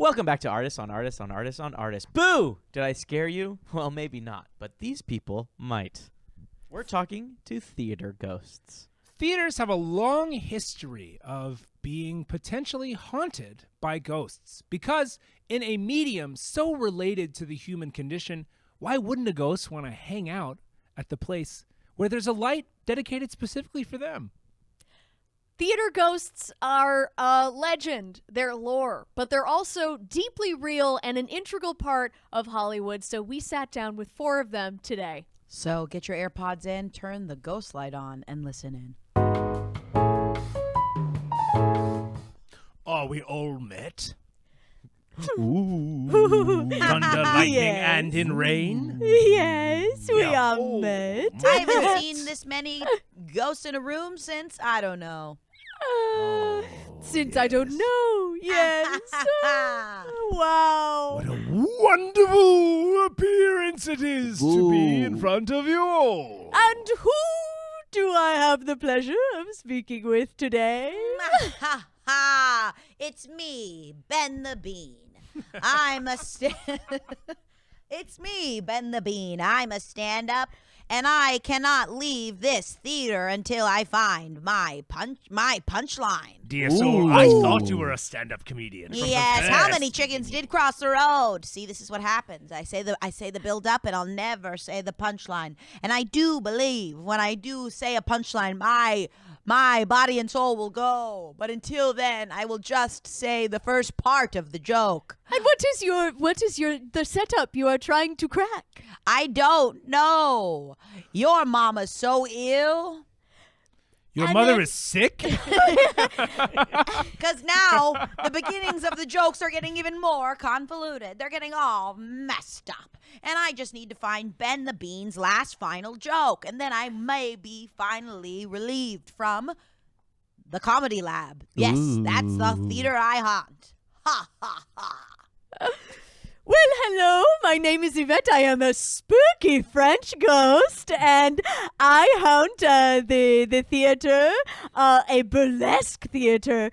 Welcome back to Artists on Artists on Artists on Artists. Boo! Did I scare you? Well, maybe not, but these people might. We're talking to theater ghosts. Theaters have a long history of being potentially haunted by ghosts because in a medium so related to the human condition, why wouldn't a ghost want to hang out at the place where there's a light dedicated specifically for them? Theater ghosts are a legend. They're lore, but they're also deeply real and an integral part of Hollywood. So we sat down with 4 of them today. So get your AirPods in, turn the ghost light on, and listen in. Are we all met? Ooh. Thunder, lightning, Yes. and in rain? Yes, we Yeah. are met. I haven't seen this many ghosts in a room since, I don't know. Since I don't know. Yes. Wow. What a wonderful appearance it is to be in front of you all. And who do I have the pleasure of speaking with today? Ha ha! It's me, Ben the Bean. I'm a It's me, Ben the Bean. I'm a stand-up, and I cannot leave this theater until I find my punchline. Dear soul, I thought you were a stand-up comedian. from the Yes, how first many chickens did cross the road? See, this is what happens. I say the build up, and I'll never say the punchline. And I do believe when I do say a punchline, my body and soul will go. But until then, I will just say the first part of the joke. And what is the setup you are trying to crack? I don't know. Your mama's so ill. Your And mother then- is sick? Because now the beginnings of the jokes are getting even more convoluted. They're getting all messed up. And I just need to find Ben the Bean's last final joke. And then I may be finally relieved from the comedy lab. Yes, that's the theater I haunt. Ha, ha, ha. Well, hello. My name is Yvette. I am a spooky French ghost, and I haunt the theater, a burlesque theater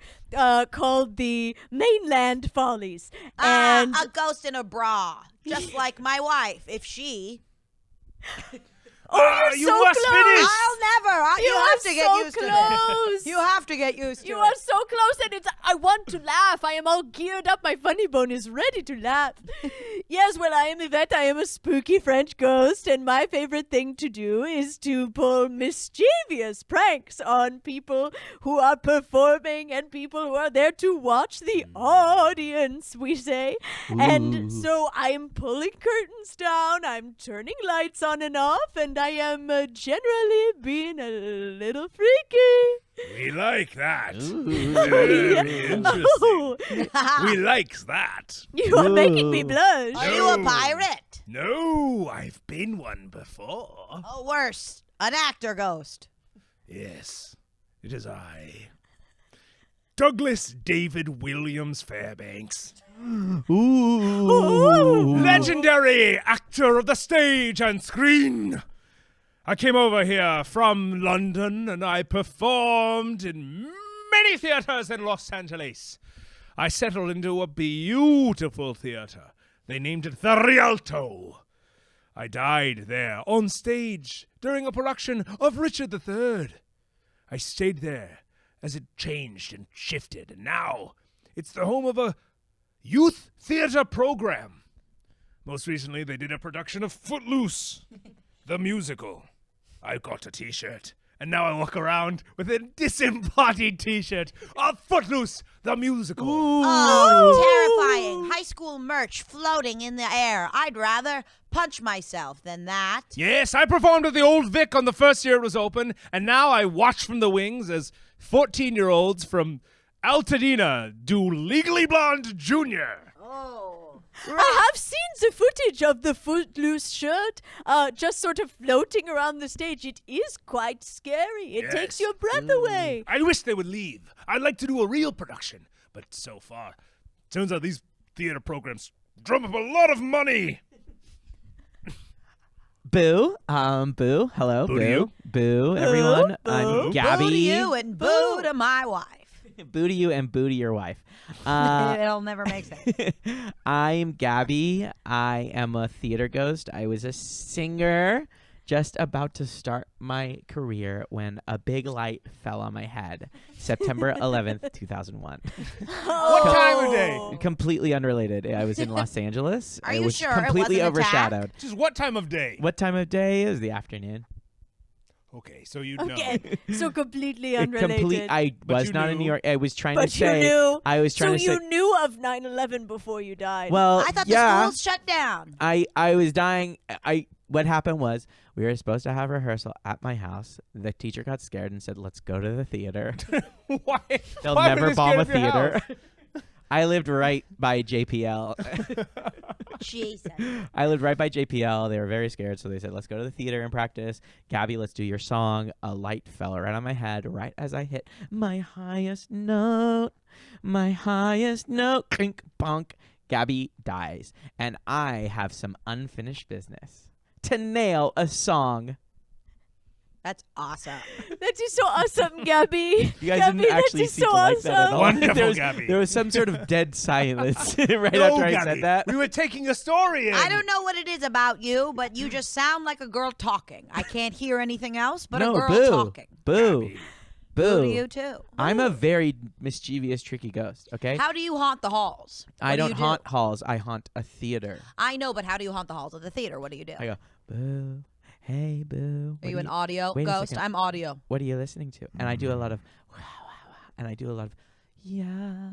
called the Mainland Follies. And A ghost in a bra. Just like my wife, if she... you're you so must close. finish. I'll never. You are have to get so used to close. it. You have to get used to You it. are so close, and I want to laugh. I am all geared up. My funny bone is ready to laugh. Yes, well, I am Yvette. I am a spooky French ghost, and my favorite thing to do is to pull mischievous pranks on people who are performing and people who are there to watch the audience, we say. And so I am pulling curtains down. I'm turning lights on and off, and I am generally being a little freaky. We like that. Yeah. Very interesting. Oh, We likes that. you are making me blush. Are you a pirate? No, I've been one before. Oh, worse. An actor ghost. Yes, it is I. Douglas David Williams Fairbanks. Legendary actor of the stage and screen. I came over here from London and I performed in many theaters in Los Angeles. I settled into a beautiful theater. They named it the Rialto. I died there on stage during a production of Richard III. I stayed there as it changed and shifted, and now it's the home of a youth theater program. Most recently, they did a production of Footloose, the musical. I got a t-shirt, and now I walk around with a disembodied t-shirt of Footloose, the musical. Oh, terrifying. High school merch floating in the air. I'd rather punch myself than that. Yes, I performed at the Old Vic on the first year it was open, and now I watch from the wings as 14-year-olds from Altadena do Legally Blonde Jr. Oh. I have seen the footage of the Footloose shirt just sort of floating around the stage. It is quite scary. It takes your breath away. I wish they would leave. I'd like to do a real production, but so far, turns out these theater programs drum up a lot of money. Boo. Boo. Hello. Boo to you. Boo, everyone. Boo. I'm Gabby. Boo to you and boo to my wife. Booty you and booty your wife. It'll never make sense. I'm Gabby. I am a theater ghost. I was a singer just about to start my career when a big light fell on my head. September 11th, 2001. What time of day? Completely unrelated. I was in Los Angeles. Are it you was sure it completely wasn't an attack? overshadowed. Just what time of day? What time of day? It was the afternoon. Okay, so you know. Okay, so completely unrelated. I But was you not in New knew. York. I was trying but to say. you knew. I was trying so to you say. knew of 9/11 before you died. Well, I thought yeah. the schools shut down. I was dying. What happened was we were supposed to have rehearsal at my house. The teacher got scared and said, "Let's go to the theater." Why? They'll Why were never they bomb a scared of your theater. house? I lived right by JPL. Jesus. I lived right by JPL. They were very scared, so they said, "Let's go to the theater and practice." Gabby, let's do your song. A light fell right on my head right as I hit my highest note. My highest note. Clink, bonk. Gabby dies, and I have some unfinished business to nail a song. That's awesome. That is so awesome, Gabby. You guys Gabby, didn't that actually is seem so to like that at awesome. all. Wonderful, There Gabby. was some sort of dead silence right No, after I Gabby, said that. we were taking a story in. I don't know what it is about you, but you just sound like a girl talking. I can't hear anything else but No, a girl boo. talking. Boo. Gabby. Boo Boo. to you too. I'm a very mischievous, tricky ghost, okay? How do you haunt the halls? I What do don't you do? haunt halls. I haunt a theater. I know, but how do you haunt the halls of the theater? What do you do? I go, boo. Hey, boo. Are you an audio wait a ghost? second. I'm audio. What are you listening to? And I do a lot of, wow, wow, wow. And I do a lot of, yeah,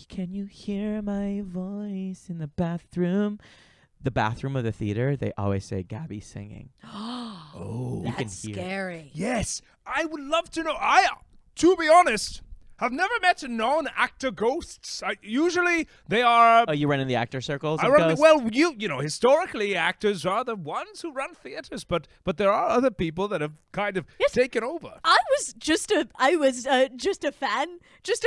can you hear my voice in the bathroom? The bathroom of the theater, they always say Gabby singing. Oh. You can That's hear it. scary. Yes, I would love to know. To be honest, have never met non-actor ghosts. Usually they are. Oh, you run in the actor circles? of Ironically, ghosts? well, you know, historically, actors are the ones who run theaters, but there are other people that have kind of taken over. I was just a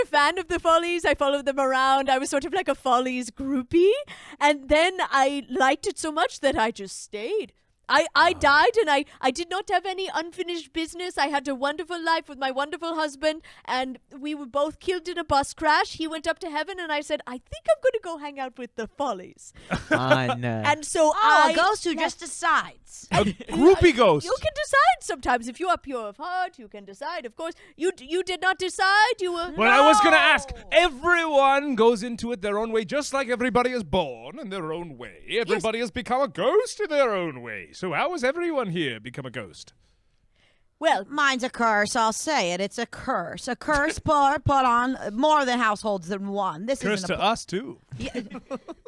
fan of the Follies. I followed them around. I was sort of like a Follies groupie, and then I liked it so much that I just stayed. I died, and I did not have any unfinished business. I had a wonderful life with my wonderful husband, and we were both killed in a bus crash. He went up to heaven, and I said, I think I'm going to go hang out with the Follies. Fun. And so Oh, I a ghost who just decides. A groupie ghost. You can decide sometimes. If you are pure of heart, you can decide. Of course, you did not decide. You were. Well, I was going to ask, everyone goes into it their own way, just like everybody is born in their own way. Everybody has become a ghost in their own way. So how has everyone here become a ghost? Well, Mine's a curse. I'll say it. It's a curse. A curse put on more than households than one. This Curse isn't to us, too.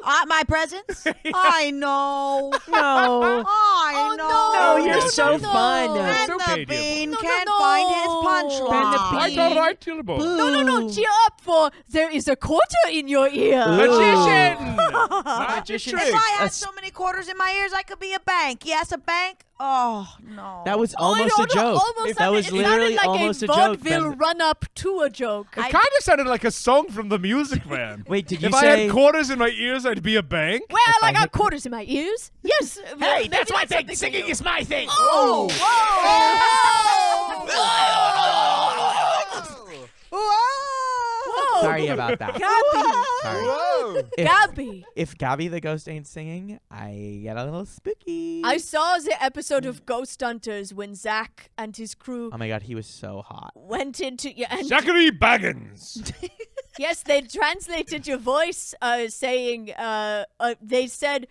my presence. I know. No. I no. know. No, you're No, so no, fun. no. It's And okay, the dear bean boy. can't No, find his no. punchline. Bean. Quite all right, dear boy. no, cheer up, for there is a quarter in your ear. Magician! Magician. Magic If I had A so many quarters in my ears, I could be a bank. Yes, a bank. Oh no. That was Oh, almost a joke. That was it literally sounded like almost a a joke. vaudeville Ben. run-up to a joke. It kind of sounded like a song from the Music Man. Wait, did you If I say? had quarters in my ears, I'd be a bank. Well, I I got hit- quarters in my ears. Yes. Hey, that's my thing. something for Singing you. is my thing. Oh! Whoa! Sorry about that. Gabby! Sorry. If, Gabby! if Gabby the ghost ain't singing, I get a little spooky. I saw the episode of Ghost Hunters when Zach and his crew Oh my god, he was so hot. went into and Zachary Baggins. yes, they translated your voice, saying they said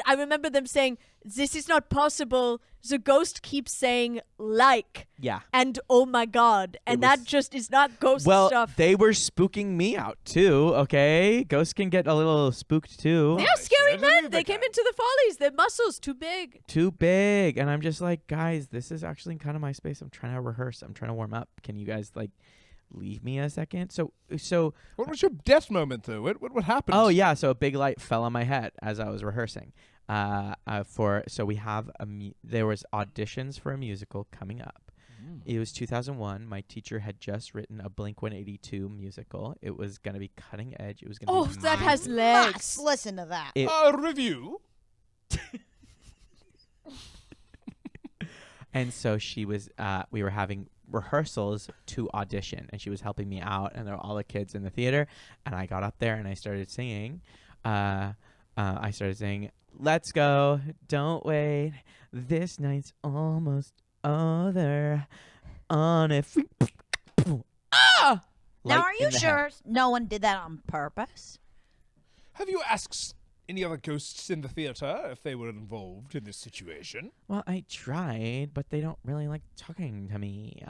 I remember them saying this is not possible. The ghost keeps saying like Yeah. and oh my god, and that was- just is not ghost Well, stuff. they were spooking me out too, okay? Ghosts can get a little spooked too. They are scary certainly men. they They came can. into the Follies. Their muscles too big. Too big. And I'm just like, guys, this is actually kind of my space. I'm trying to rehearse. I'm trying to warm up. Can you guys like leave me a second? So What was your death moment, though? What happened? oh yeah, so a big light fell on my head as I was rehearsing. So we have there was auditions for a musical coming up. It was 2001. My teacher had just written a Blink-182 musical. It was going to be cutting edge. It was going to Oh, be that has Max, legs. listen to that. It- Review. And so she was we were having rehearsals to audition, and she was helping me out, and there were all the kids in the theater, and I got up there and I started singing. Let's go, don't wait, this night's almost over. On if we Now, Light are you in the sure head. no one did that on purpose? Have you asked any other ghosts in the theater if they were involved in this situation? Well, I tried, but they don't really like talking to me.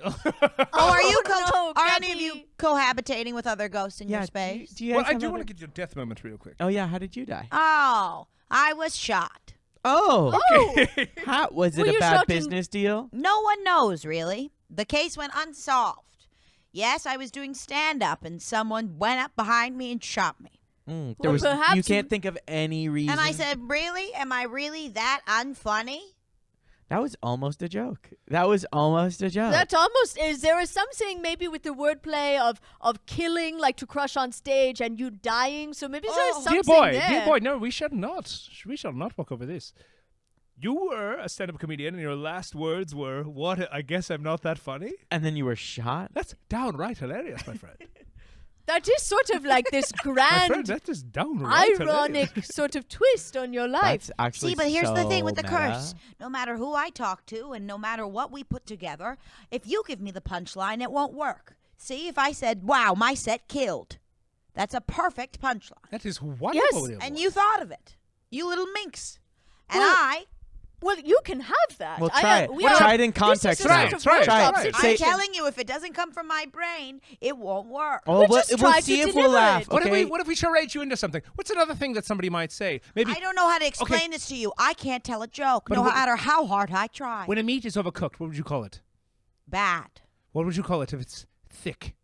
Oh, are you no, are any of you Gabby. cohabitating with other ghosts in your space? Do you Well, guys I have do other- want to get your death moment real quick. Oh yeah, how did you die? Oh, I was shot. Oh, Okay. how was Were it a you bad shot in- business deal? No one knows, really. The case went unsolved. Yes, I was doing stand-up, and someone went up behind me and shot me. There Well, was perhaps you can't think of any reason. And I said, really? Am I really that unfunny? that was almost a joke. That was almost a joke. That's almost is. There is something maybe with the wordplay of killing, like to crush on stage, and you dying. So maybe there's something Dear boy, no, we shall not walk over this. You were a stand-up comedian, and your last words were, "What? I guess I'm not that funny." And then you were shot. That's downright hilarious, my friend. That is sort of like this My friend, grand, that is downright ironic hilarious. sort of twist on your life. That's actually See, but here's the thing so with the meta. curse. No matter who I talk to and no matter what we put together, if you give me the punchline, it won't work. See, if I said, wow, my set killed, that's a perfect punchline. That is wonderful. Yes, dear And boy. you thought of it. You little minx. And Well, Well, you can have that. Well, try it. Try it in context. Try now. it, try it, try it. I'm situation. telling you, if it doesn't come from my brain, it won't work. Oh, We'll we'll, just we'll try see to if we'll deliver laugh. it. Okay. What if we charade you into something? What's another thing that somebody might say? Maybe I don't know how to explain this to you. I can't tell a joke, But no what- matter how hard I try. when a meat is overcooked, what would you call it? Bad. What would you call it if it's thick?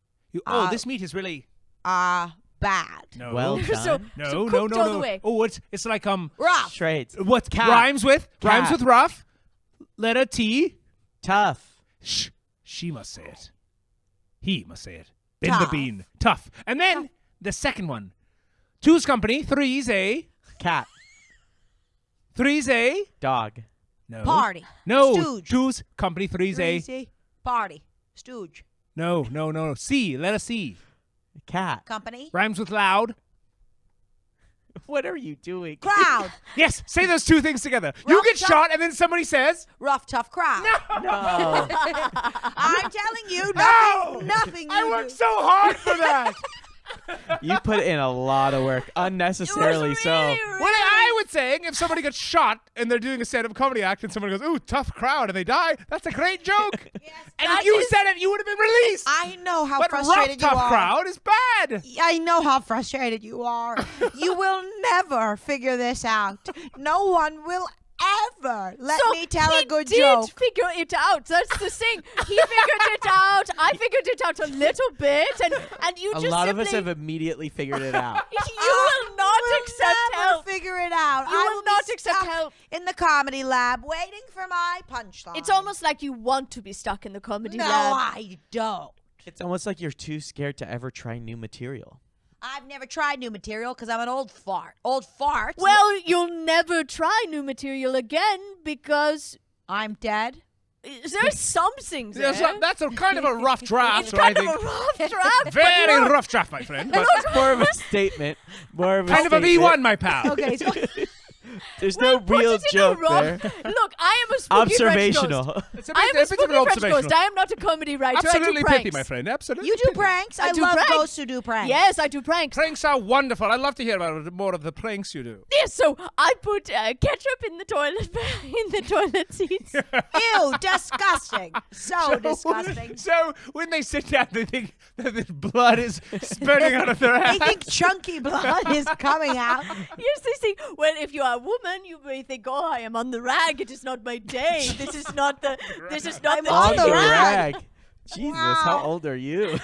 This meat is really Bad. no. Well So- done. no, so no, cooked no, all no. the way. Oh, it's like Rough. Traits. what Cat. rhymes with Cat. rough. Letter T. Tough. Shh. She must say it. He must say it. Ben the Tough. Bean. Tough. And then the second one. Two's company. Three's a. Cat. Three's a. Dog. No. Party. No. Stooge. Two's company. Three's a. Greasy. Party. Stooge. No. C. Letter C. Cat. Company. Rhymes with loud. What are you doing? Crowd. Yes. Say those two things together. You Rough, get tough. shot, and then somebody says. Rough, tough crowd. No. I'm telling you, No! nothing I you worked do. so hard for that. You put in a lot of work, unnecessarily so. What I would say, if somebody gets shot and they're doing a stand-up comedy act and someone goes, ooh, tough crowd, and they die, that's a great joke. And that if you is- said it, you would have been released. I know how But rough, frustrated you tough are. crowd is bad. I know how frustrated you are. You will never figure this out. No one will ever let So me tell he a good did joke. figure it out. That's the thing. He figured it out. I figured it out a little bit, and you A just lot of us simply- have immediately figured it out. You will not accept never help. figure it out. You I will will not be accept stuck help. in the comedy lab waiting for my punchline. It's almost like you want to be stuck in the comedy no, lab. I don't. It's almost like you're too scared to ever try new material. I've never tried new material because I'm an old fart. Old fart. Well, you'll never try new material again because I'm dead. there's something there. That's a kind of a rough draft, It's so I kind of think. a rough draft. but Very look, rough draft, my friend. But More of a statement. More of a kind of a statement. V1, my pal. Okay, so There's Well, no put real it in a joke rough- there. Look, I am a spooky French ghost. Observational. It's a I am a bit of spooky an French observational. ghost. I am not a comedy writer. I Absolutely do pithy, pranks. my friend. Absolutely. you do pithy. pranks. I do love pranks. ghosts who do pranks. Yes, I do pranks. Pranks are wonderful. I'd love to hear about more of the pranks you do. Yes, so I put ketchup in the toilet seats. Ew, disgusting. So disgusting. So when they sit down, they think that the blood is spurting out of their They ass. think chunky blood is coming out. Yes, they think, well, if you are a woman, you may think, oh, I am on the rag. It is not my day. This is not the. This is not I'm the. on On the the rag. rag. Jesus, how old are you?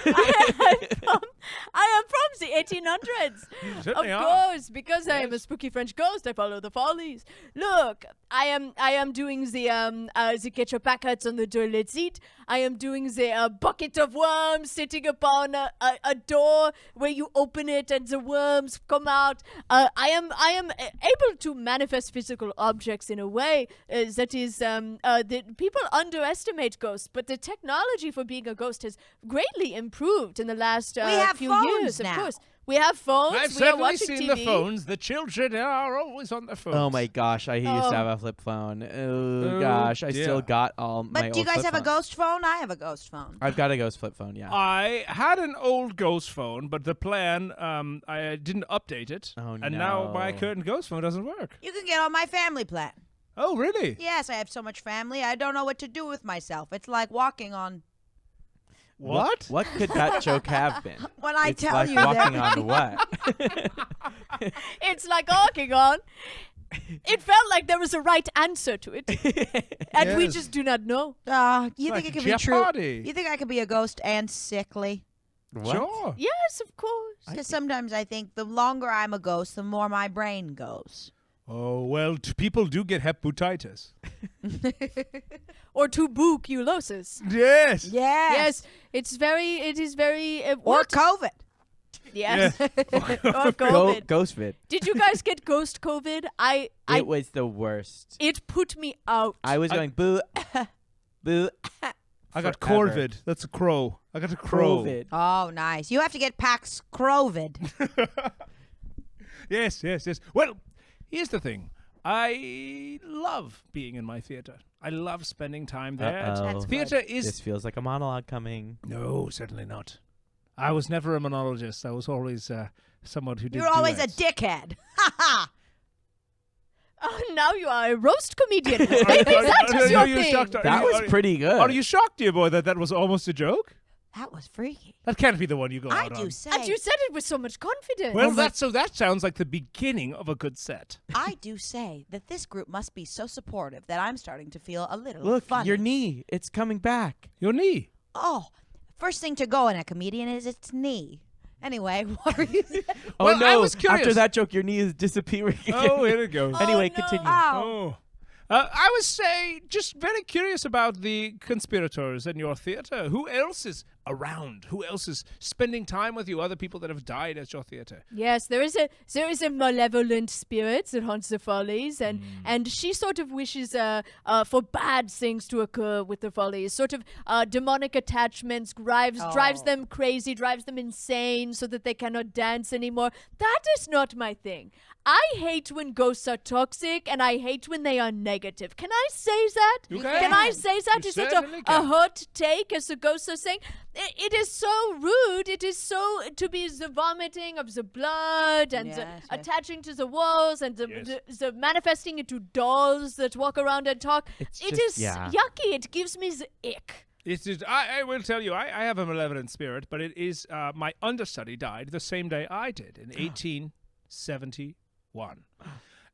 I am from the 1800s. Certainly Of are. course, because I am a spooky French ghost, I follow the follies. Look, I am doing the ketchup packets on the toilet seat. I am doing the bucket of worms sitting upon a door where you open it and the worms come out. I am able to manifest physical objects in a way that is that people underestimate ghosts, but the technology for being a ghost has greatly improved in the last We have few phones years. now. Of course, we have phones. I've we are certainly watching seen TV. the phones. The children are always on their phones. Oh my gosh, I used Oh. to have a flip phone. Oh Oh, gosh, I dear. still got all my But do you old guys flip have a phones. ghost phone? I have a ghost phone. I've got a ghost flip phone, yeah. I had an old ghost phone, but the plan, I didn't update it. Oh, and now my no. current ghost phone doesn't work. You can get on my family plan. Oh, really? Yes, I have so much family. I don't know what to do with myself. It's like walking on. What? What could that joke have been? When I It's tell like you walking that. on what? It's like walking on. It felt like there was a right answer to it, and we Yes. just do not know. You Like think it could be true? Jeopardy. You think I could be a ghost and sickly? What? Sure. Yes, of course. Because sometimes I think the longer I'm a ghost, the more my brain goes. Oh, well, people do get hepatitis. Or tuberculosis. Yes. Yes, it is very. Or what? COVID. Yes. or Go, COVID. ghost vid. Did you guys get ghost COVID? It was the worst. It put me out. I was going boo, boo. I got Forever. Corvid. That's a crow. I got a crow. COVID. Oh, nice. You have to get Pax Crovid. Yes. Well, here's the thing. I love being in my theater. I love spending time there. Uh-oh. Theater is... This feels like a monologue coming. No, certainly not. I was never a monologist. I was always someone who did You're always a duets. dickhead. Ha ha. Oh, now you are a roast comedian. Are Maybe you- that are is you- your are you thing. shocked? That was pretty good. Are you shocked, dear boy, that was almost a joke? That was freaky. That can't be the one you go I out do on. say. And you said it with so much confidence. Well, that sounds like the beginning of a good set. I do say that this group must be so supportive that I'm starting to feel a little Look, funny. your knee. It's coming back. Your knee. Oh, first thing to go in a comedian is its knee. Anyway, what were you saying? Oh Well, no! I was curious. After that joke, your knee is disappearing. Oh, here it goes. Anyway, no. continue. Ow. Oh. I was just very curious about the conspirators in your theater. Who else is around? Who else is spending time with you? Other people that have died at your theater. Yes, there is a malevolent spirit that haunts the Follies, and she sort of wishes for bad things to occur with the Follies. Sort of demonic attachments drives them crazy, drives them insane, so that they cannot dance anymore. That is not my thing. I hate when ghosts are toxic, and I hate when they are negative. Can I say that? You Can I say that? You Is it certainly a can. hot take, as the ghosts are saying? It is so rude. It is so to be the vomiting of the blood and the Yes, yes. attaching to the walls and the manifesting into dolls that walk around and talk. It's It just- is yeah. yucky. It gives me the ick. It is, I will tell you, I have a malevolent spirit, but it is my understudy died the same day I did in 1871.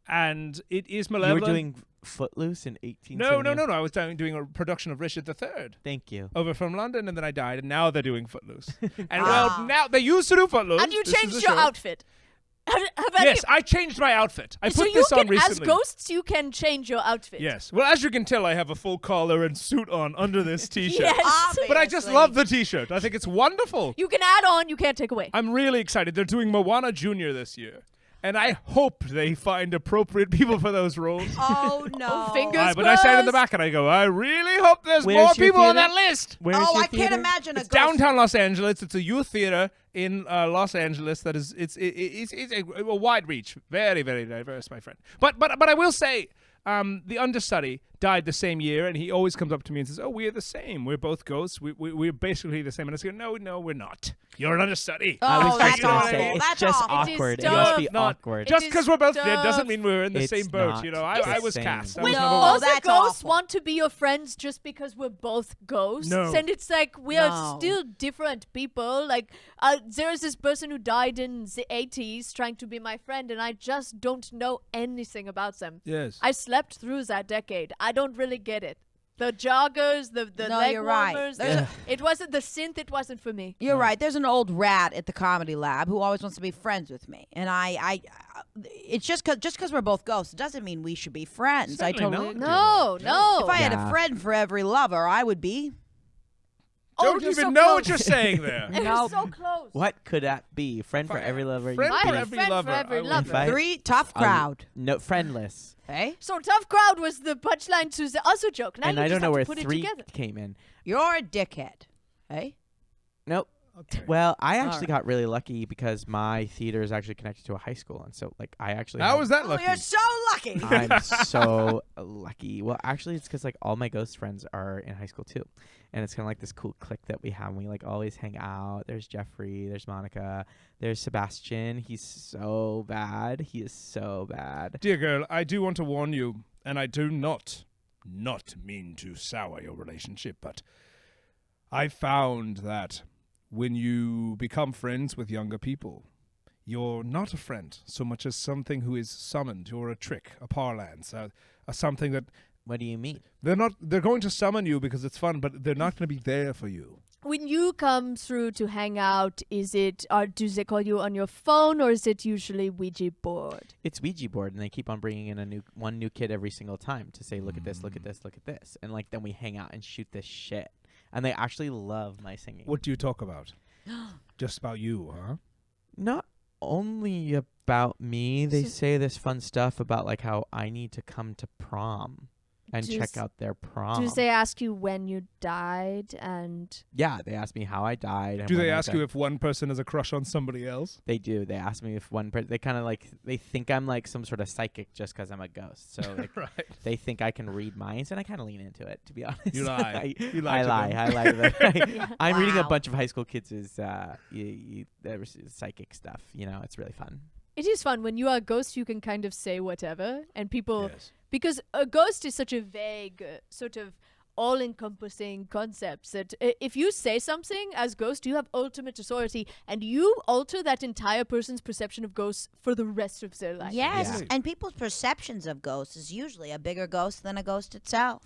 And it is You were malevolent. doing Footloose in 1870. No. I was doing a production of Richard III Thank you. over from London, and then I died, and now they're doing Footloose. And Ah. well, now they used to do Footloose. And you This is changed the your show. outfit. Have any- Yes, I changed my outfit. I so put you this on can, recently. as ghosts, you can change your outfit. Yes. Well, as you can tell, I have a full collar and suit on under this T-shirt. Yes. But I just Obviously. love the T-shirt. I think it's wonderful. You can add on. You can't take away. I'm really excited. They're doing Moana Jr. this year. And I hope they find appropriate people for those roles. Oh, no. fingers But I stand in the crossed. back and I go, I really hope there's Where's more your people on theater? that list. Where's Oh, your I can't theater? imagine a It's ghost. downtown Los Angeles. It's a youth theater in Los Angeles that is it's a wide reach, very very diverse, my friend. But I will say, the understudy died the same year, and he always comes up to me and says, "Oh, we're the same. We're both ghosts. We're basically the same." And I say, "No, we're not. You're an understudy." Oh, I was that's just gonna awful. say, it's That's just awful. It is awkward. It tough. must be Not- awkward. Just is because we're both dead tough. doesn't mean we're in the It's same boat. not. You know, It's I the was same. cast. I Wait, was No, number all one. the that's ghosts awful. want to be your friends just because we're both ghosts? No. And it's like, we are No. still different people. Like, there is this person who died in the 80s trying to be my friend, and I just don't know anything about them. Yes. I slept through that decade. I don't really get it. The joggers, the No, leg you're right. warmers. There's It wasn't the synth. It wasn't for me. You're right. There's an old rat at the comedy lab who always wants to be friends with me, and it's just because we're both ghosts doesn't mean we should be friends. I Certainly totally not. agree. No. If I had Yeah. a friend for every lover, I would be. Don't you're even so know close. what you're saying there. You're No. so close. What could that be? Friend for every lover. Friend you I for have be. a every friend lover. for every I would- lover. If I- 3 tough crowd. No, friendless. Hey, So tough crowd was the punchline to the other joke. Now And you I just don't know have where to put it 3 together. came in. you're a dickhead. Hey, Nope. Okay. Well, I actually right. got really lucky because my theater is actually connected to a high school, and so like I actually. How have- was that oh, lucky? you're so lucky. I'm so lucky. Well, actually, it's because like all my ghost friends are in high school too, and it's kind of like this cool clique that we have. And we like always hang out. There's Jeffrey. There's Monica. There's Sebastian. He's so bad. He is so bad. Dear girl, I do want to warn you, and I do not mean to sour your relationship, but I found that when you become friends with younger people, you're not a friend so much as something who is summoned. You're a trick, a parlance, something that What do you mean? they're going to summon you because it's fun, but they're not going to be there for you. When you come through to hang out, do they call you on your phone or is it usually Ouija board? It's Ouija board, and they keep on bringing in one new kid every single time to say, "Look at this, look at this, look at this," and like then we hang out and shoot this shit, and they actually love my singing. What do you talk about? Just about you, huh? Not only about me, they So- say this fun stuff about like how I need to come to prom and Does- check out their prom. Do they ask you when you died and Yeah, they ask me how I died. And Do when they I ask died. you if one person has a crush on somebody else? They do. They ask me if one person. They kind of like they think I'm like some sort of psychic just because I'm a ghost. So like Right. they think I can read minds, and I kind of lean into it, to be honest. You lie. I, You lie I to lie. them. I lie. To them. I'm reading a Wow. bunch of high school kids' psychic stuff. You know, it's really fun. it is fun when you are a ghost you can kind of say whatever and people Yes. because a ghost is such a vague sort of all-encompassing concept that if you say something as ghost you have ultimate authority and you alter that entire person's perception of ghosts for the rest of their life. Yes, Yeah. and people's perceptions of ghosts is usually a bigger ghost than a ghost itself.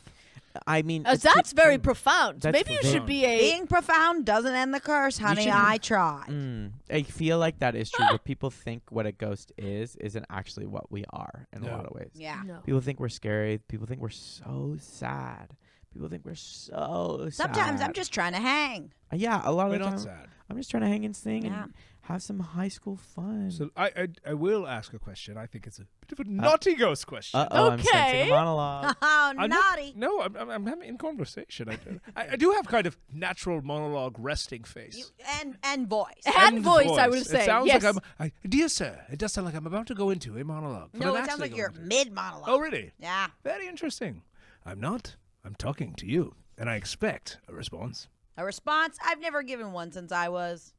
I mean, That's very profound. That's Maybe you very- should be a Being profound doesn't end the curse, honey. should- I tried. I feel like that is true. What people think what a ghost isn't actually what we are in a No. lot of ways. Yeah. No. People think we're scary. People think we're so sad. People think we're so Sometimes sad. I'm just trying to hang. Yeah, a lot We're of the not time. sad. I'm just trying to hang and sing Yeah. and have some high school fun. So I will ask a question. I think it's a bit of a naughty ghost question. Uh-oh, I'm sensing Okay. a monologue. Oh, I'm naughty. No, I'm having in conversation. I do have kind of natural monologue resting face. And voice. And voice, I will say. It sounds yes. like dear sir, it does sound like I'm about to go into a monologue. but No, I'm it sounds actually like you're going to. mid-monologue. Oh, really? Yeah. Very interesting. I'm not. I'm talking to you, and I expect a response. A response? I've never given one since I was...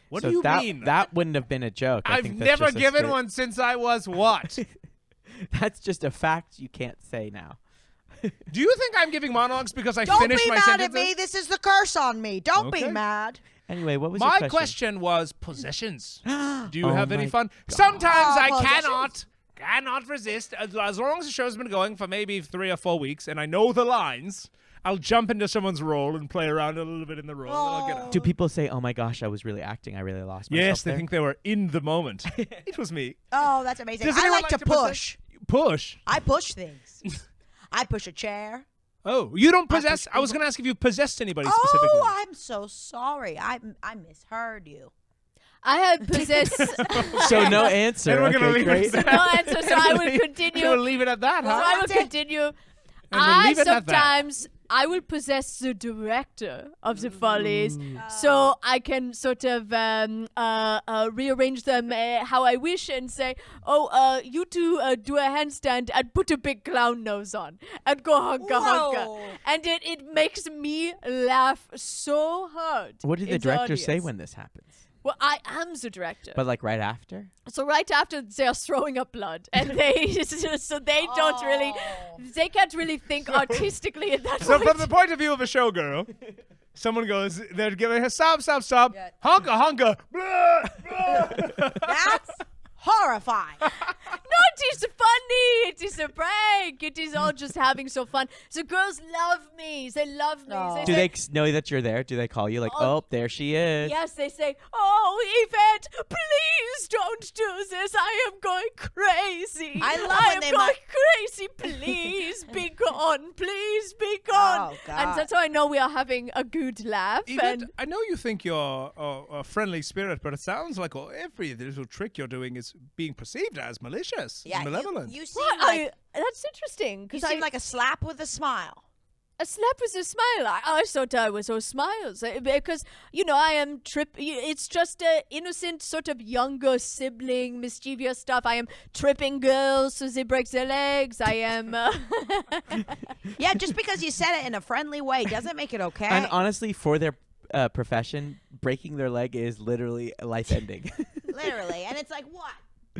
What So do you that, mean? That wouldn't have been a joke. I I've think that's never just a given straight- one since I was what? That's just a fact you can't say now. Do you think I'm giving monologues because I Don't finished be my mad sentences? at me. This is the curse on me. Don't be Okay. mad. Anyway, what was your My question? question was possessions. Do you Oh have any my fun? God. Sometimes Oh, I possessions. cannot resist. As long as the show's been going for maybe 3 or 4 weeks, and I know the lines, I'll jump into someone's role and play around a little bit in the role. and I'll get out. Do people say, "Oh my gosh, I was really acting. I really lost myself"? Yes, they there? think they were in the moment. It was me. Oh, that's amazing. Does I anyone like to possess- push. Push? I push things. I push a chair. Oh, you don't I possess? push I was people. going to ask if you possessed anybody specifically. Oh, I'm so sorry. I misheard you. I have possessed So no answer. And we're okay, gonna leave great. it at no answer, so I will continue. We'll leave it at that, So huh? I will That's it. continue. we'll I leave it at that. sometimes I will possess the director of the follies, so I can sort of rearrange them how I wish and say, "Oh, you two do a handstand and put a big clown nose on and go honka honka," Whoa. and it makes me laugh so hard. What did the in director say audience. when this happens? Well, I am the director. But like right after? So right after they are throwing up blood, and they so they don't really, they can't really think artistically at that So point. from the point of view of a showgirl, someone goes, they're giving her stop. Yeah. Honka, honka. Blah, blah. That's horrifying. Not is funny. It is a prank. It is all just having so fun. The girls love me. They love me. Oh. They Do say, they know that you're there? Do they call you like, oh, there she is? yes, they say, oh, Yvette, please don't do this. I am going crazy. I love I when am they going crazy. Please be gone. Please be gone. Oh, God. And that's how I know we are having a good laugh. Yvette, And I know you think you're a friendly spirit, but it sounds like every little trick you're doing is being perceived as malicious, Yeah, malevolent. you seem Well, like that's interesting you because seem like a slap with a smile. a slap with a smile. I thought I was all smiles because I am It's just a innocent sort of younger sibling, mischievous stuff. I am tripping girls so they break their legs. I am. Yeah, just because you said it in a friendly way doesn't make it okay. And honestly, for their profession, breaking their leg is literally life-ending. Literally. And it's like, what?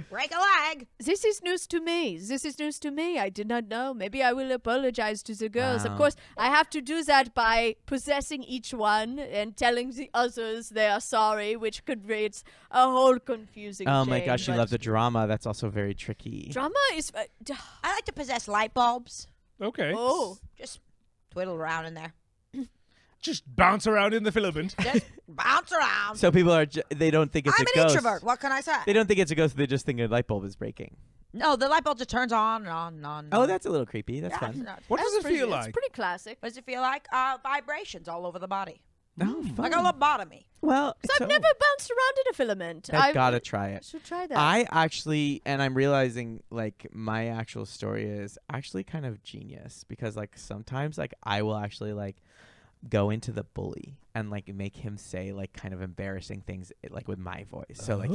Break a leg. This is news to me. This is news to me. I did not know. Maybe I will apologize to the girls. Of Wow. course, I have to do that by possessing each one and telling the others they are sorry, which creates a whole confusing Oh my chain, gosh, you but love the drama. That's also very tricky. drama is. I like to possess light bulbs. Okay. Oh. Just twiddle around in there. Just bounce around in the filament. Just bounce around. So people are they don't think it's I'm a an ghost. introvert. What can I say? They don't think it's a ghost. They just think a light bulb is breaking. No, the light bulb just turns on and on and on. and Oh, on. that's a little creepy. That's Yeah, fun. it's nuts. What does it feel It's like? pretty classic. What does it feel like? Vibrations all over the body. Oh, fun. Like a lobotomy. Well, So I've never bounced around in a filament. I've gotta try it. Should try that. I actually, and I'm realizing like my actual story is actually kind of genius because like sometimes like I will actually like go into the bully and like make him say like kind of embarrassing things like with my voice. So like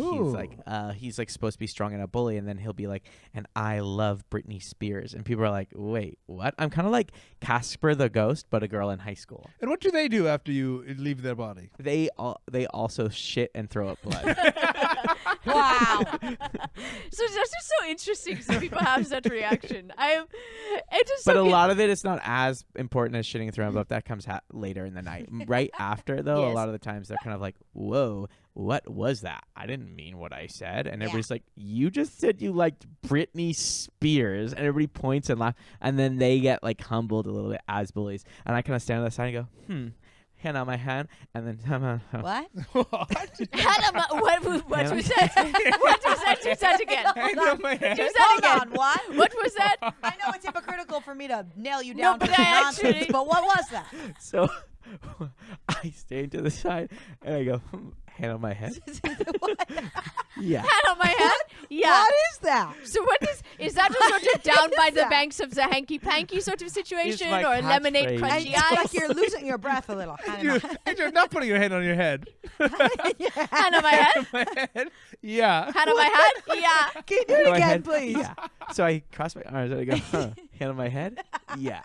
he's like supposed to be strong and a bully, and then he'll be like, and I love Britney Spears, and people are like, wait, what? I'm kind of like Casper the Ghost, but a girl in high school. And what do they do after you leave their body? They also shit and throw up blood. Wow. So that's just so interesting. So people have that reaction. It is. But so a lot of it is not as important as shitting and throwing up. That comes later in the night. Right after, though, Yes. a lot of the times they're kind of like, whoa, what was that? I didn't mean what I said. And everybody's like, you just said you liked Britney Spears. And everybody points and laughs. And then they get like humbled a little bit as bullies. And I kind of stand on the side and go, hand on my hand. And then, What? Hannah, what was that? What was that? Do that again. Hand on my head. Do that Hold again. on, what? What was that? I know it's hypocritical for me to nail you No, down but to I nonsense, actually- but what was that? so I stand to the side and I go, hand on my head. Yeah. Hand on my head? Yeah. What is that? So what is that just sort of down by the banks of the hanky panky sort of situation, my or lemonade catchphrase. And crunchy it's eyes? like you're losing your breath a little. You're not putting your hand on your head. Hand on my head? My head. Yeah. Hand on my head? Yeah. Can you do Hand it on my again, head? please? Yeah. So I cross my arms and I go, hand on my head? Yeah.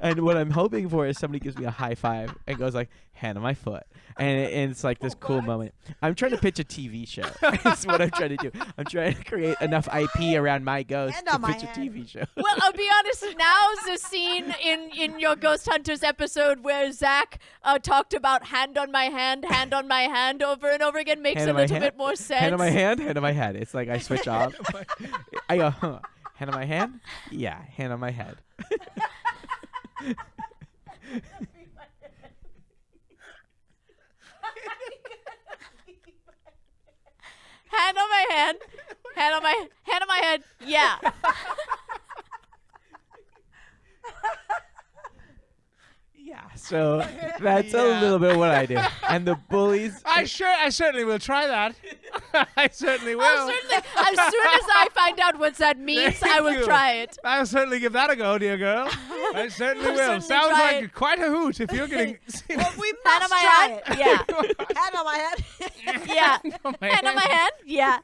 And what I'm hoping for is somebody gives me a high five and goes like, hand on my foot. And it's like this cool moment. I'm trying to pitch a TV show. That's what I'm trying to do. I'm trying to create enough IP around my ghost Hand to on my pitch a head. TV show. Well, I'll be honest. Now's the scene in your Ghost Hunters episode where Zach talked about hand on my hand over and over again. Makes Hand a on my little hand? bit more sense. Hand on my hand, hand on my head. It's like I switch off. I go, hand on my hand? Yeah, hand on my head. Hand on my hand. Hand on my head. Yeah. Yeah, so that's a little bit what I do. And the bullies. I certainly will try that. I certainly will. I'll certainly, as soon as I find out what that means, I will you. try it. I'll certainly give that a go, dear girl. I certainly I'll will. certainly Sounds try like it. quite a hoot if you're getting. Well, we Hand on must my try head. it. Yeah. Hand on my head. Yeah. Hand on my head. Yeah.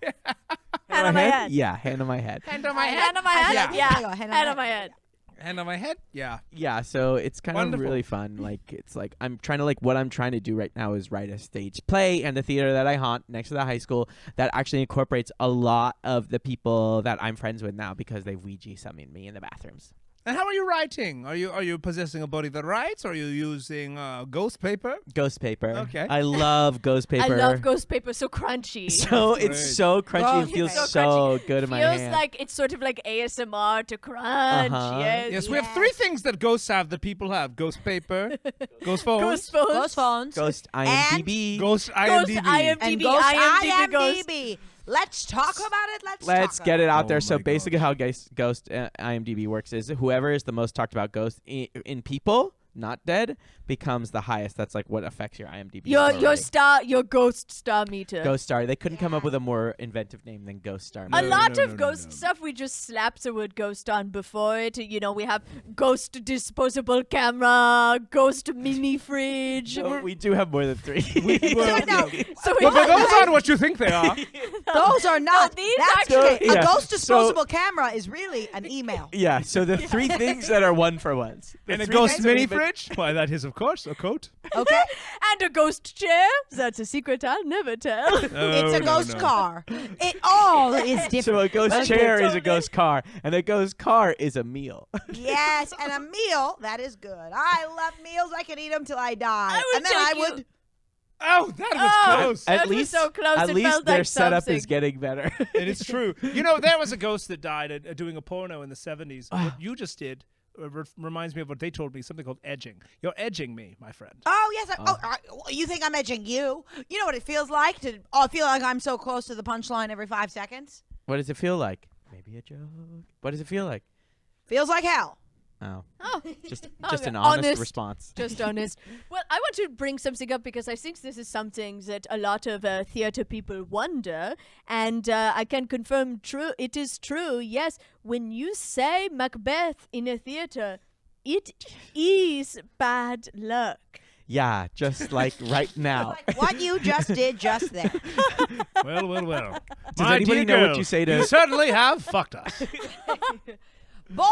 Hand on my head. Yeah, hand on my head. Hand on my head. Hand on my head. Yeah. Yeah. There you go, Hand on my head. Hand on my head. Yeah. Yeah, so it's kind Wonderful. of really fun. Like, it's like I'm trying to, like, what I'm trying to do right now is write a stage play and the theater that I haunt next to the high school that actually incorporates a lot of the people that I'm friends with now because they Ouija summoned me in the bathrooms. And how are you writing? Are you possessing a body that writes, or are you using ghost paper? Ghost paper. Okay. I love ghost paper. I love ghost paper, so crunchy. So Great. it's so crunchy Oh, and feels yeah. so good in my Feels hand. like it's sort of like ASMR to crunch. Uh-huh. Yes. Yes, we have 3 things that ghosts have that people have: ghost paper, ghost phones, Ghost phones. Ghost phones. Ghost IMDb. ghost Ghost IMDb. IMDb. And ghost IMDb ghost. IMDb. Let's talk about it. Let's talk get it about out there. Oh So my basically, how Ghost IMDb works is whoever is the most talked about ghost in people, not dead, becomes the highest. That's like what affects your IMDb. Your ghost star meter. Ghost Star. They couldn't come up with a more inventive name than Ghost Star. A No, lot no, of no, ghost no. stuff we just slap the word ghost on before it. You know, we have ghost disposable camera, ghost mini fridge. No, we do have more than 3. No, So But those aren't what you think they are. those are not. these That's actually- okay. Yeah, A ghost so- disposable camera is really an email. Yeah, so the 3 things that are 1-for-ones. The And a 3 ghost things that mini we've been- fridge? Why, that is, of course, a coat. Okay? and a ghost chair. That's a secret I'll never tell. It's a no, ghost no. car. It all is different. So a ghost Okay. chair is a Totally. ghost car, and a ghost car is a meal. Yes, and a meal, that is good. I love meals. I can eat them till I die. I would and then take I you- would. Oh, that was Oh. close. That At was least, so close, at it least felt their like setup is something. getting better. It is true. You know, there was a ghost that died doing a porno in the 70s. What you just did reminds me of what they told me, something called edging. You're edging me, my friend. Oh, yes. You think I'm edging you? You know what it feels like to feel like I'm so close to the punchline every 5 seconds? What does it feel like? Maybe a joke. What does it feel like? Feels like hell. Oh, Oh, just Okay, an honest, honest. response. just honest. Well, I want to bring something up because I think this is something that a lot of theater people wonder, and I can confirm it is true. Yes, when you say Macbeth in a theater, it is bad luck. Yeah, just like right now. Like what you just did just there. Well, well, well. Does My anybody dear know what girl, you say to- You certainly have fucked us. Boy,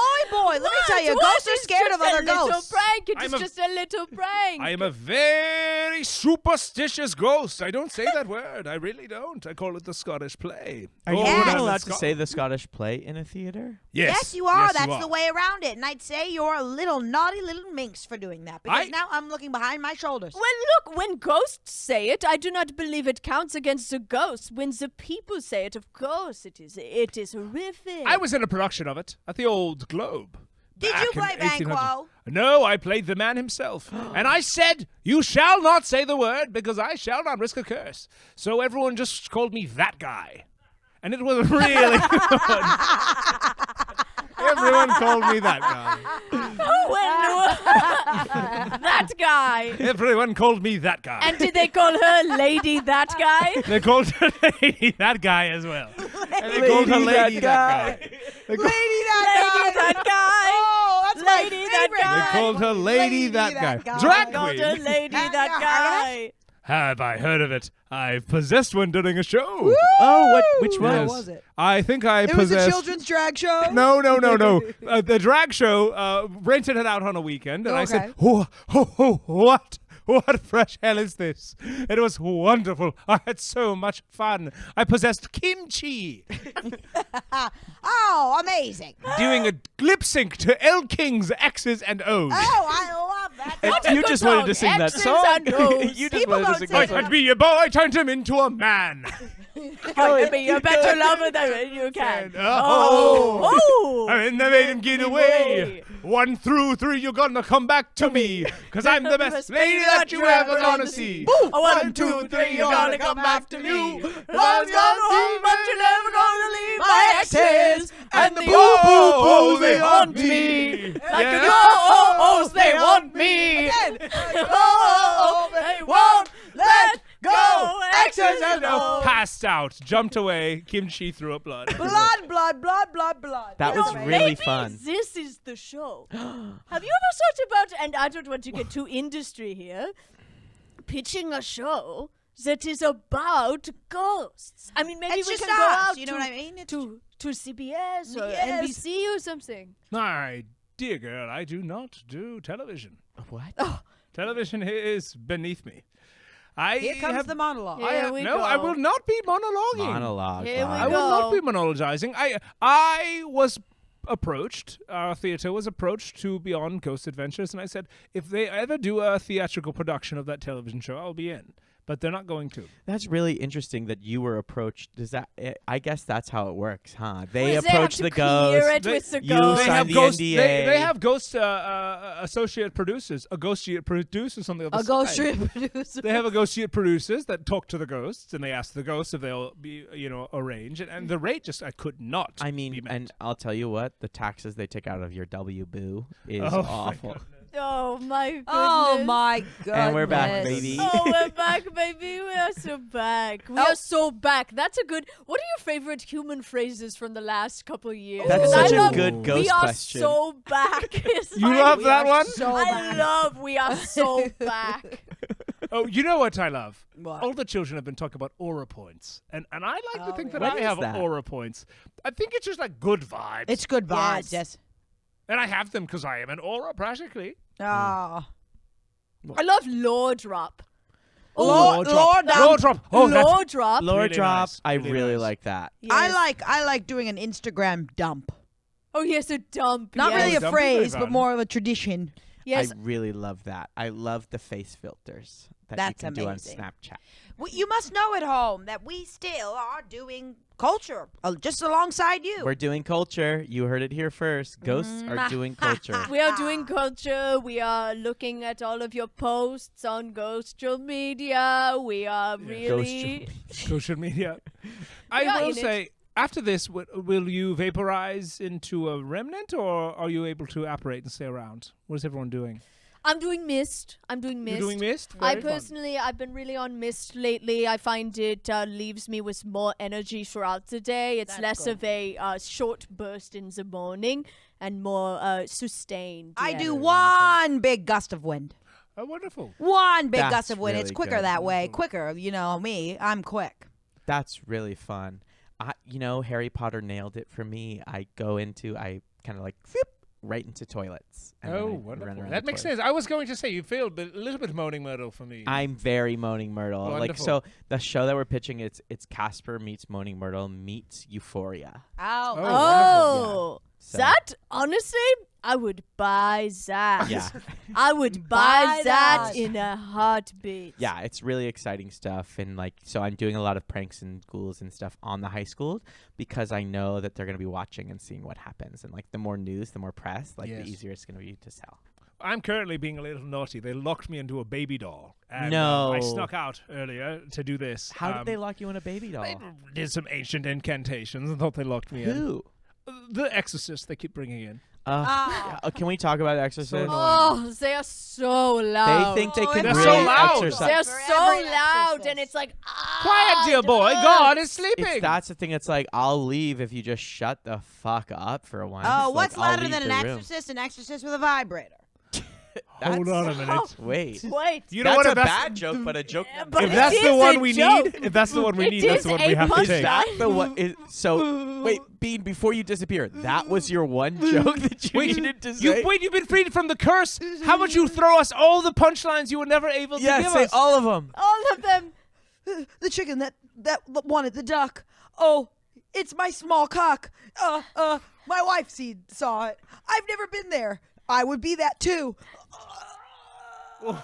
let me tell you, ghosts are scared of other It's ghosts. a little prank. It I'm is a- just a little prank. I am a very superstitious ghost. I don't say that word. I really don't. I call it the Scottish play. Are you Oh, Yes. even no, allowed the to say the Scottish play in a theater? Yes, you are. Yes, That's you the are. way around it. And I'd say you're a little naughty little minx for doing that. Because now I'm looking behind my shoulders. Well, look, when ghosts say it, I do not believe it counts against the ghosts. When the people say it, of course it is. It is horrific. I was in a production of it at the Old Globe. Did back you in play 1800. Banquo? No, I played the man himself. And I said, you shall not say the word because I shall not risk a curse. So everyone just called me that guy. And it was really good. Everyone called me that guy. that guy. Everyone called me that guy. And did they call her Lady That Guy? They called her lady that guy as well. And they called her lady that guy. They called- Lady That Guy. Oh, that's my Lady That favorite. Guy. They called her lady that guy. They Drag called her queen. Lady That Guy. Have I heard of it? I've possessed one during a show. Oh, which one? Yes. was it? I think I It was possessed. a children's drag show? No. The drag show rented it out on a weekend, and I said, what fresh hell is this? It was wonderful. I had so much fun. I possessed kimchi, Oh, amazing. doing a lip sync to El King's X's and O's. Oh, I love that. And you good just wanted song. to sing that X's song. and O's. You just People wanted to don't sing say that I song. had be a boy, I turned him into a man. I be a better lover than you can. Oh. Oh. And they made him get away. 1 through 3, you're gonna come back to me. Cause I'm the best lady that you ever gonna see. 1, 2, 3, you're gonna come back to me. Love's gone home, but you're never gonna leave my exes. And the boo-boo-boos, they haunt me. Like a oh, they want me. Oh, they won't let go. Exes and O's. Passed out, jumped away, kimchi threw up blood. Blood. That You was know, really maybe fun. This is the show. Have you ever thought about, and I don't want to get too industry here, pitching a show that is about ghosts? I mean, maybe It's we just can go us, out you know what I mean? It's to CBS or Yes. NBC or something. My dear girl, I do not do television. What? Television is beneath me. I Here comes have, the monologue. Here we no, go. I will not be monologuing. Monologue. Here we wow. I will not go. be monologizing. I was our theater was approached to be on Ghost Adventures, and I said, if they ever do a theatrical production of that television show, I'll be in. But they're not going to. That's really interesting that you were approached. Does that? I guess that's how it works, huh? They Does approach they the have to clear ghost. it with the you ghost? They sign have the ghost. NDA. They have ghost associate producers, associate producers on the other A side. ghost producer. They have associate producers that talk to the ghosts, and they ask the ghosts if they'll be, arranged. And the rate I could not. I mean, be met. and I'll tell you what, the taxes they take out of your WBoo is Oh, my awful. Oh my goodness. Oh my goodness. And we're back, baby. Oh, we're back, baby. We are so back. We are so back. That's a good. What are your favorite human phrases from the last couple of years? That's 'Cause such I a love, good ghost we are question. so back. It's You like- love We that are one? So I bad. love. We are so back. Oh, you know what I love? What? All the children have been talking about aura points. And I like to think yeah. that What I is have that? aura points. I think it's just like good vibes. It's good vibes. Yes. Yes. and I have them because I am an aura, practically. Oh. I love lore drop. Lore drop. Lore drop. Oh, that's Lore drop. Lord Really drop, nice, I really really nice. like that. Yes. I like doing an Instagram dump. Oh yes, a dump. Not yes. really a Dump is very phrase, but fun. more of a tradition. Yes. I really love that. I love the face filters that That's you can amazing. do on Snapchat. Well, you must know at home that we still are doing culture just alongside you. We're doing culture. You heard it here first. Ghosts are doing culture. We are doing culture. We are looking at all of your posts on Ghostral Media. We are really. social media. Yeah, I will in it. say, after this, will you vaporize into a remnant, or are you able to apparate and stay around? What is everyone doing? I'm doing mist. I'm doing mist. You're doing mist? I Very fun. personally, I've been really on mist lately. I find it leaves me with more energy throughout the day. It's That's less good. of a short burst in the morning and more sustained. I yeah. do one big gust of wind. Oh, wonderful. One big That's gust of wind. It's really quicker good. that way. Quicker, you know me. I'm quick. That's really fun. Harry Potter nailed it for me. I kind of like right into toilets. and then I Oh, run wonderful. around That the makes toilet. sense. I was going to say you failed, but a little bit moaning Myrtle for me. I'm very Moaning Myrtle. Like, Wonderful. so the show that we're pitching, it's Casper meets Moaning Myrtle meets Euphoria. Oh. Oh, Oh, So- that honestly, I would buy that. Yeah. I would buy Buy that that. in a heartbeat. Yeah, it's really exciting stuff. And so I'm doing a lot of pranks and ghouls and stuff on the high school because I know that they're going to be watching and seeing what happens. And the more news, the more press, Yes. the easier it's going to be to sell. I'm currently being a little naughty. They locked me into a baby doll. And, No. I snuck out earlier to do this. How did they lock you in a baby doll? I did some ancient incantations and thought they locked me in. Who? The Exorcist they keep bringing in. Can we talk about Exorcist? So annoying. Oh, they are so loud. They think they Oh, can they're really so loud. exorcise. They're For so every loud, exorcist. and it's like, Quiet, dear boy. God is sleeping. That's the thing. It's like, I'll leave if you just shut the fuck up for a while. Oh, Like, what's I'll louder leave than an the room. exorcist? An exorcist with a vibrator. Hold on a minute. Wait. Wait. You know That's what? a bad joke, but a joke. But If it that's the is one a we joke. need, if that's the one we It need, that's is the one a we have to punchline. Is take. that the one? So wait, Bean. Before you disappear, that was your one joke that you needed to say. You've been freed from the curse. How about you throw us all the punchlines you were never able to Yeah, give say us? all of them. All of them. The chicken that wanted the duck. Oh, it's my small cock. My wife saw it. I've never been there. I would be that too. Wow.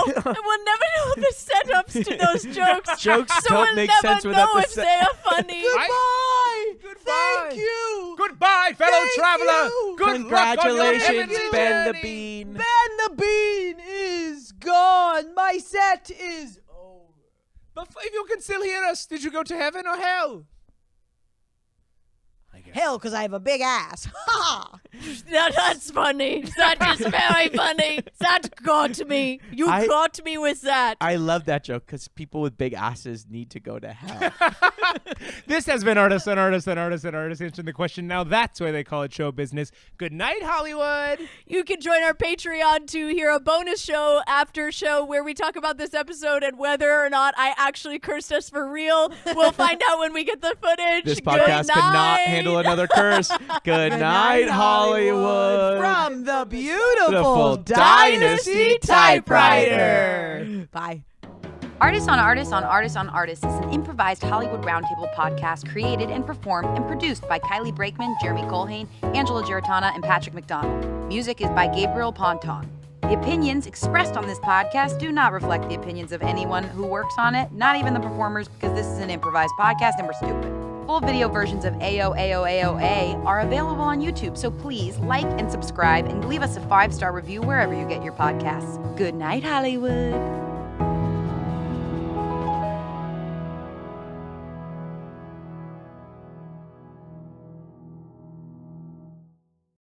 And we'll never know the setups to those jokes. Jokes so don't we'll make never sense without know the if they are funny. Goodbye. Goodbye. Thank you. Goodbye, fellow Thank traveler. you. Good luck on your Congratulations, heavenly Ben the journey. Bean. Ben the Bean is gone. My set is over. But if you can still hear us, did you go to heaven or hell? Hell, because I have a big ass. Ha! That's funny. That is very funny. That got me. You got me with that. I love that joke because people with big asses need to go to hell. This has been Artists and Artists and Artists and Artists answering the question. Now that's why they call it show business. Good night, Hollywood. You can join our Patreon to hear a bonus show after show where we talk about this episode and whether or not I actually cursed us for real. We'll find out when we get the footage. This Good podcast cannot night. handle another curse. Good night, Hollywood. From the Beautiful beautiful Dynasty Dynasty Typewriter. Typewriter. Bye. Artists on Artists on Artists on Artists is an improvised Hollywood Roundtable podcast created and performed and produced by Kylie Brakeman, Jeremy Colhane, Angela Giratana, and Patrick McDonald. Music is by Gabriel Ponton. The opinions expressed on this podcast do not reflect the opinions of anyone who works on it, not even the performers, because this is an improvised podcast and we're stupid. Full video versions of AOAOAOA are available on YouTube, so please like and subscribe and leave us a 5-star review wherever you get your podcasts. Good night, Hollywood.